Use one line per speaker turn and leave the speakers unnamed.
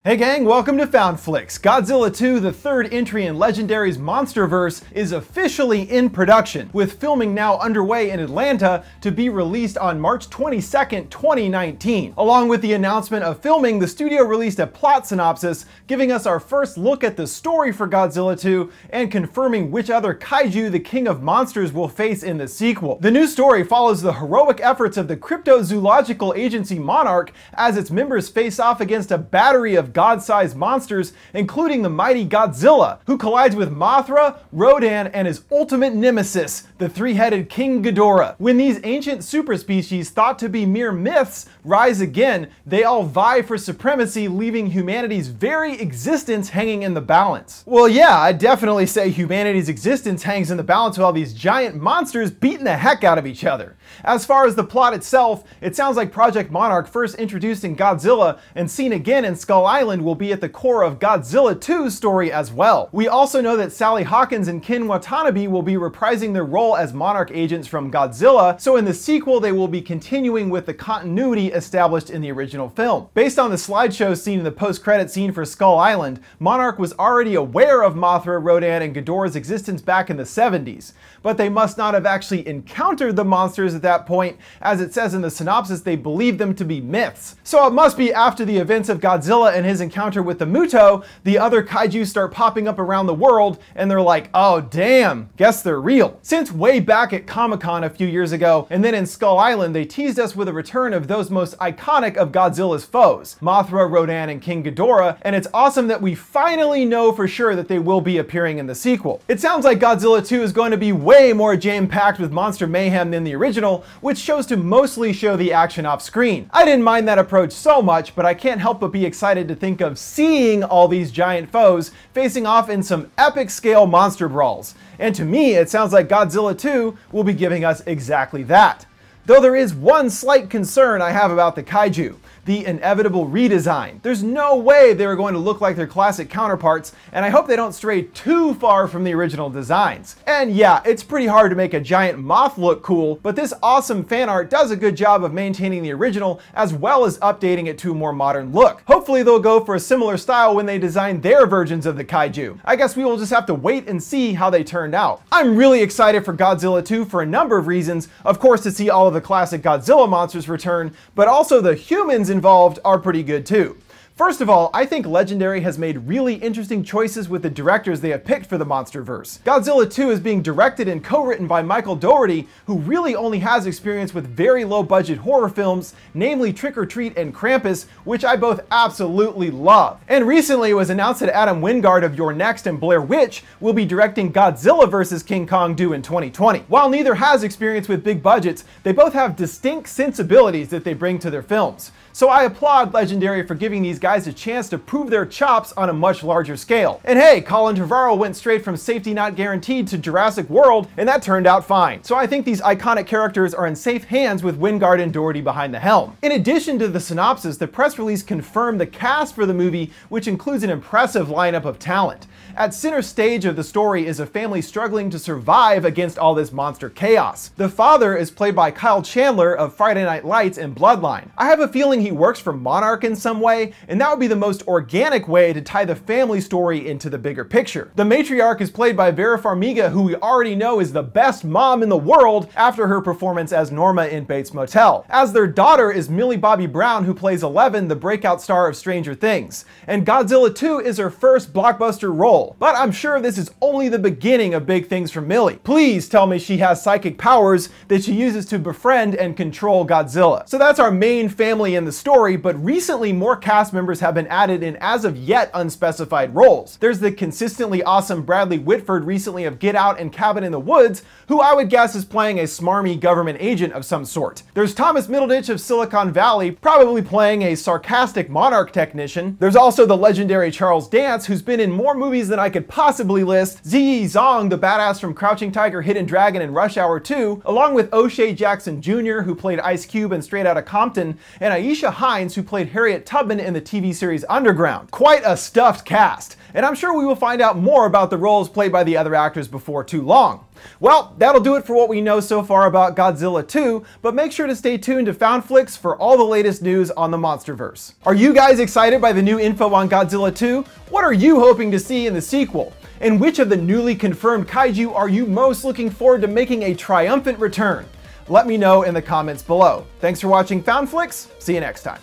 Hey gang, welcome to Found Flicks. Godzilla 2, the third entry in Legendary's Monsterverse, is officially in production, with filming now underway in Atlanta to be released on March 22nd, 2019. Along with the announcement of filming, the studio released a plot synopsis, giving us our first look at the story for Godzilla 2 and confirming which other kaiju the King of Monsters will face in the sequel. The new story follows the heroic efforts of the cryptozoological agency Monarch as its members face off against a battery of god-sized monsters, including the mighty Godzilla, who collides with Mothra, Rodan, and his ultimate nemesis, the three-headed King Ghidorah. When these ancient superspecies thought to be mere myths rise again, they all vie for supremacy, leaving humanity's very existence hanging in the balance. Well, yeah, I'd definitely say humanity's existence hangs in the balance with all these giant monsters beating the heck out of each other. As far as the plot itself, it sounds like Project Monarch, first introduced in Godzilla and seen again in Skull Island, will be at the core of Godzilla 2's story as well. We also know that Sally Hawkins and Ken Watanabe will be reprising their role as Monarch agents from Godzilla, so in the sequel they will be continuing with the continuity established in the original film. Based on the slideshow seen in the post-credit scene for Skull Island, Monarch was already aware of Mothra, Rodan, and Ghidorah's existence back in the 70s, but they must not have actually encountered the monsters at that point, as it says in the synopsis they believed them to be myths. So it must be after the events of Godzilla and his encounter with the Muto, the other kaiju start popping up around the world, and they're like, oh damn, guess they're real. Since way back at Comic-Con a few years ago, and then in Skull Island, they teased us with a return of those most iconic of Godzilla's foes, Mothra, Rodan, and King Ghidorah, and it's awesome that we finally know for sure that they will be appearing in the sequel. It sounds like Godzilla 2 is going to be way more jam-packed with monster mayhem than the original, which chose to mostly show the action off screen. I didn't mind that approach so much, but I can't help but be excited to think of seeing all these giant foes facing off in some epic scale monster brawls. And to me, it sounds like Godzilla 2 will be giving us exactly that. Though there is one slight concern I have about the kaiju: the inevitable redesign. There's no way they were going to look like their classic counterparts, and I hope they don't stray too far from the original designs. And yeah, it's pretty hard to make a giant moth look cool, but this awesome fan art does a good job of maintaining the original as well as updating it to a more modern look. Hopefully they'll go for a similar style when they design their versions of the kaiju. I guess we will just have to wait and see how they turned out. I'm really excited for Godzilla 2 for a number of reasons. Of course, to see all of the classic Godzilla monsters return, but also the humans involved are pretty good too. First of all, I think Legendary has made really interesting choices with the directors they have picked for the Monsterverse. Godzilla 2 is being directed and co-written by Michael Dougherty, who really only has experience with very low-budget horror films, namely Trick or Treat and Krampus, which I both absolutely love. And recently it was announced that Adam Wingard of Your Next and Blair Witch will be directing Godzilla vs. King Kong due in 2020. While neither has experience with big budgets, they both have distinct sensibilities that they bring to their films. So I applaud Legendary for giving these guys a chance to prove their chops on a much larger scale. And hey, Colin Trevorrow went straight from Safety Not Guaranteed to Jurassic World, and that turned out fine. So I think these iconic characters are in safe hands with Wingard and Dougherty behind the helm. In addition to the synopsis, the press release confirmed the cast for the movie, which includes an impressive lineup of talent. At center stage of the story is a family struggling to survive against all this monster chaos. The father is played by Kyle Chandler of Friday Night Lights and Bloodline. I have a feeling he works for Monarch in some way, and that would be the most organic way to tie the family story into the bigger picture. The matriarch is played by Vera Farmiga, who we already know is the best mom in the world after her performance as Norma in Bates Motel. As their daughter is Millie Bobby Brown, who plays Eleven, the breakout star of Stranger Things. And Godzilla 2 is her first blockbuster role. But I'm sure this is only the beginning of big things for Millie. Please tell me she has psychic powers that she uses to befriend and control Godzilla. So that's our main family in the story, but recently more cast members have been added in as of yet unspecified roles. There's the consistently awesome Bradley Whitford recently of Get Out and Cabin in the Woods, who I would guess is playing a smarmy government agent of some sort. There's Thomas Middleditch of Silicon Valley, probably playing a sarcastic Monarch technician. There's also the legendary Charles Dance, who's been in more movies than I could possibly list, Ziyi Zong, the badass from Crouching Tiger, Hidden Dragon, and Rush Hour 2, along with O'Shea Jackson Jr., who played Ice Cube in Straight Outta Compton, and Aisha Felicia Hines, who played Harriet Tubman in the TV series Underground. Quite a stuffed cast, and I'm sure we will find out more about the roles played by the other actors before too long. Well, that'll do it for what we know so far about Godzilla 2, but make sure to stay tuned to FoundFlix for all the latest news on the MonsterVerse. Are you guys excited by the new info on Godzilla 2? What are you hoping to see in the sequel? And which of the newly confirmed kaiju are you most looking forward to making a triumphant return? Let me know in the comments below. Thanks for watching FoundFlix. See you next time.